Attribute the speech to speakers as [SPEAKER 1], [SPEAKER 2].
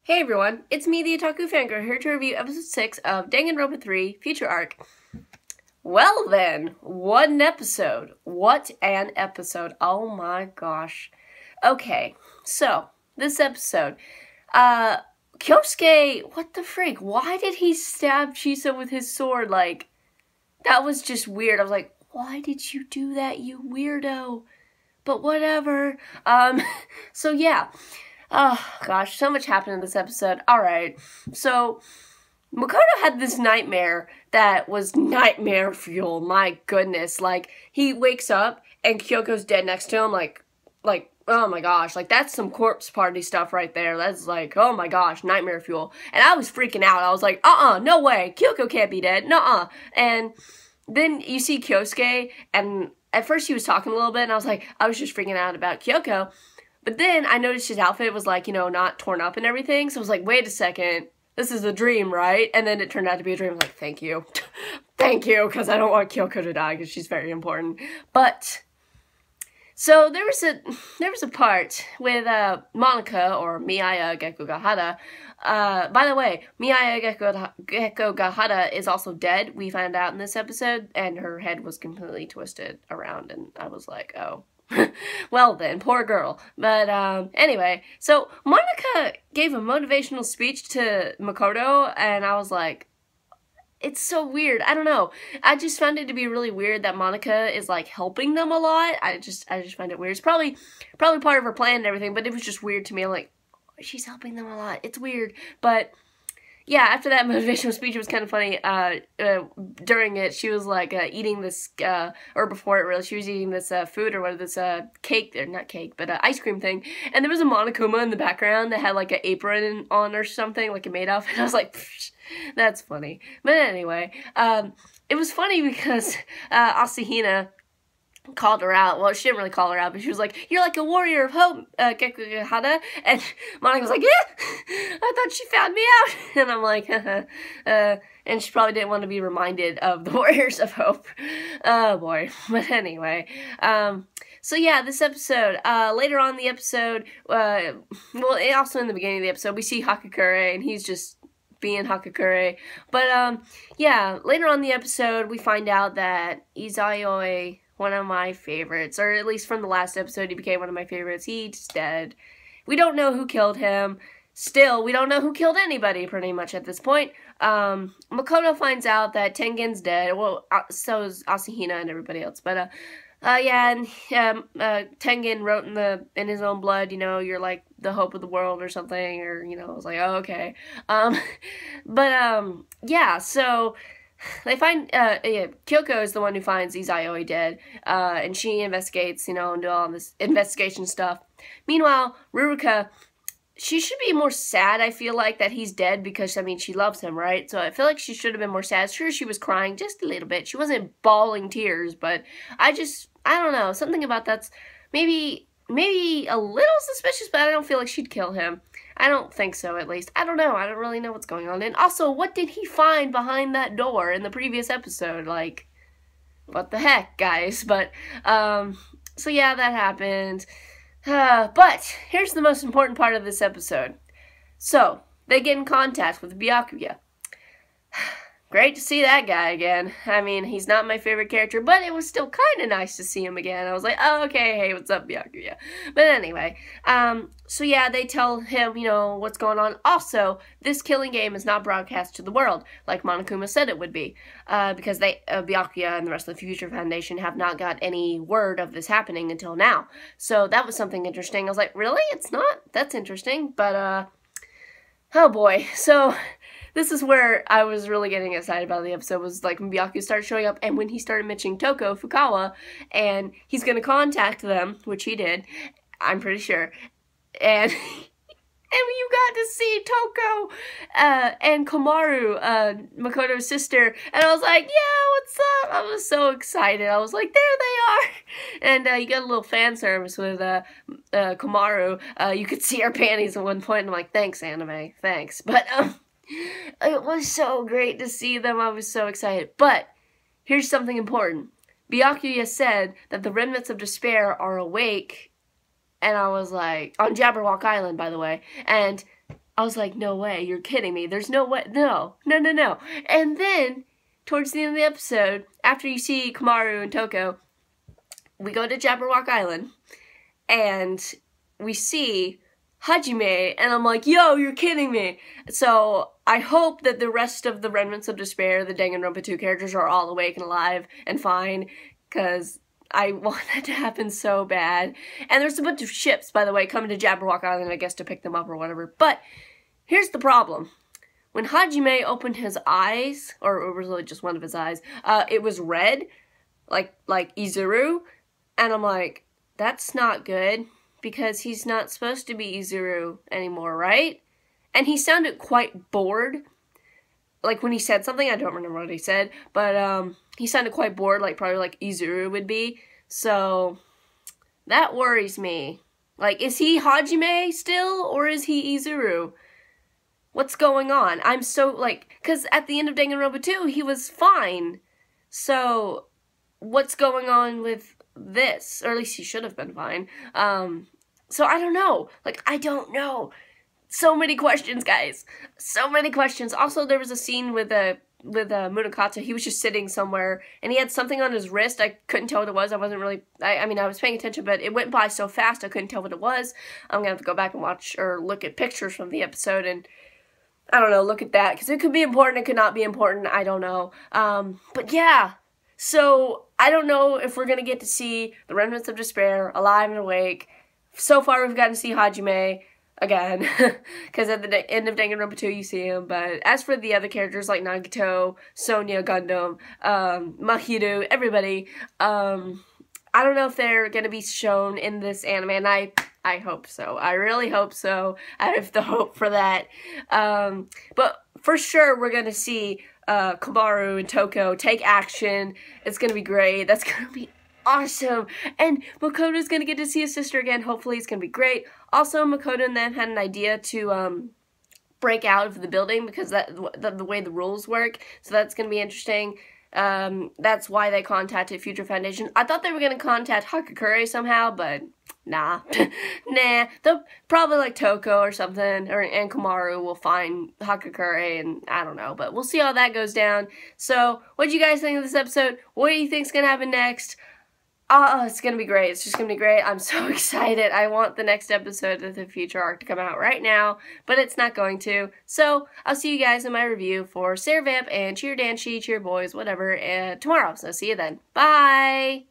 [SPEAKER 1] Hey everyone, it's me, the Otaku Fangirl, here to review episode 6 of Danganronpa 3, Future Arc. Well then, what an episode. What an episode. Oh my gosh. Okay, so, this episode, Kyosuke, what the freak? Why did he stab Chisa with his sword? Like, that was just weird. I was like, why did you do that, you weirdo? But whatever. So yeah. Oh, gosh, so much happened in this episode. Alright, so Makoto had this nightmare that was nightmare fuel. My goodness. Like, he wakes up and Kyoko's dead next to him. Like, oh my gosh. Like, that's some corpse party stuff right there. That's like, oh my gosh, nightmare fuel. And I was freaking out. I was like, no way. Kyoko can't be dead. Nuh-uh. And then you see Kyosuke, and at first he was talking a little bit, and I was just freaking out about Kyoko. But then I noticed his outfit was like, not torn up and everything. So I was like, wait a second. This is a dream, right? And then it turned out to be a dream. I'm like, thank you. Thank you, because I don't want Kyoko to die because she's very important. But, so there was a part with Monica, or Miyaya Gekugahara. By the way, Miyaya Gekugahara is also dead. We found out in this episode. And her head was completely twisted around. And I was like, oh. Well then, poor girl. But anyway, so Monica gave a motivational speech to Makoto, and I was like, it's so weird. I don't know. I just found it to be really weird that Monica is like helping them a lot. I just find it weird. It's probably part of her plan and everything, but it was just weird to me. I'm like, she's helping them a lot. It's weird, but. Yeah, after that motivational speech, it was kind of funny. During it, she was like eating this, or before it really, she was eating this food or whatever, this cake, or not cake, but ice cream thing. And there was a Monokuma in the background that had like an apron on or something, like it made of. And I was like, that's funny. But anyway, it was funny because Asahina called her out. Well, she didn't really call her out, but she was like, you're like a warrior of hope, Gekugahara. And Monica was like, yeah, I thought she found me out. And I'm like, and she probably didn't want to be reminded of the warriors of hope. Oh, boy. But anyway, so yeah, this episode, later on in the episode, well, also in the beginning of the episode, we see Hakakure, and he's just being Hakakure. But, yeah, later on in the episode, we find out that Izayoi, one of my favorites, or at least from the last episode, he became one of my favorites. He's dead. We don't know who killed him. Still, we don't know who killed anybody, pretty much, at this point. Makoto finds out that Tengen's dead. Well, so is Asahina and everybody else. But, yeah, and Tengen wrote in his own blood, you're like the hope of the world or something, or, I was like, oh, okay. Yeah, so they find, Kyoko is the one who finds Izayoi dead, and she investigates, and do all this investigation stuff. Meanwhile, Ruruka, she should be more sad, I feel like, that he's dead, because, she loves him, right? So I feel like she should have been more sad. Sure, she was crying just a little bit. She wasn't bawling tears, but I don't know, something about that's maybe a little suspicious, but I don't feel like she'd kill him. I don't think so, at least. I don't know. I don't really know what's going on. And also, what did he find behind that door in the previous episode? Like, what the heck, guys? But, so yeah, that happened. But, here's the most important part of this episode. So, they get in contact with Byakuya. Great to see that guy again. He's not my favorite character, but it was still kind of nice to see him again. I was like, oh, okay, hey, what's up, Byakuya? But anyway, so yeah, they tell him, what's going on. Also, this killing game is not broadcast to the world, like Monokuma said it would be, because Byakuya and the rest of the Future Foundation have not got any word of this happening until now. So that was something interesting. I was like, really? It's not? That's interesting. But, oh boy. So this is where I was really getting excited about the episode, was like when Byakuya started showing up, and when he started mentioning Toko Fukawa, and he's going to contact them, which he did, I'm pretty sure, and you got to see Toko and Komaru, Makoto's sister, and I was like, yeah, what's up? I was so excited. I was like, there they are. And you got a little fan service with Komaru. You could see her panties at one point, and I'm like, thanks, anime, thanks. But it was so great to see them. I was so excited. But here's something important. Byakuya said that the remnants of despair are awake, and I was like, on Jabberwock Island, by the way, and I was like, no way, you're kidding me. There's no way, no. And then, towards the end of the episode, after you see Komaru and Toko, we go to Jabberwock Island, and we see Hajime, and I'm like, yo, you're kidding me. So, I hope that the rest of the Remnants of Despair, the Danganronpa 2 characters, are all awake and alive and fine, because I want that to happen so bad. And there's a bunch of ships, by the way, coming to Jabberwock Island, I guess, to pick them up or whatever. But here's the problem. When Hajime opened his eyes, or it was really just one of his eyes, it was red, like Izuru. And I'm like, that's not good, because he's not supposed to be Izuru anymore, right? And he sounded quite bored. Like, when he said something, I don't remember what he said, but he sounded quite bored, like, probably like Izuru would be. So, that worries me. Like, is he Hajime still, or is he Izuru? What's going on? I'm so, like, because at the end of Danganronpa 2, he was fine. So, what's going on with this? Or at least he should have been fine. So, I don't know. Like, I don't know. So many questions, guys. So many questions. Also, there was a scene with Munakata. He was just sitting somewhere, and he had something on his wrist. I couldn't tell what it was. I wasn't really, I mean, I was paying attention, but it went by so fast, I couldn't tell what it was. I'm gonna have to go back and watch, or look at pictures from the episode, and I don't know, look at that, because it could be important, it could not be important, I don't know. But yeah, so I don't know if we're gonna get to see the Remnants of Despair, alive and awake. So far, we've gotten to see Hajime again, because at the end of Danganronpa 2 you see him, but as for the other characters like Nagito, Sonia, Gundam, Mahiru, everybody, I don't know if they're gonna be shown in this anime, and I hope so. I really hope so. I have the hope for that. But for sure we're gonna see Komaru and Toko take action. It's gonna be great. That's gonna be awesome. And Makoto's gonna get to see his sister again. Hopefully it's gonna be great. Also, Makoto and them had an idea to break out of the building, because the way the rules work. So that's gonna be interesting. That's why they contacted Future Foundation. I thought they were gonna contact Hakakure somehow, but nah. Nah. They'll probably like Toko or something, and Komaru will find Hakakure, and I don't know, but we'll see how that goes down. So, what do you guys think of this episode? What do you think's gonna happen next? Oh, it's gonna be great. It's just gonna be great. I'm so excited. I want the next episode of the Future Arc to come out right now, but it's not going to. So, I'll see you guys in my review for Sarah Vamp and Cheer Danshi, Cheer Boys, whatever, tomorrow. So, see you then. Bye!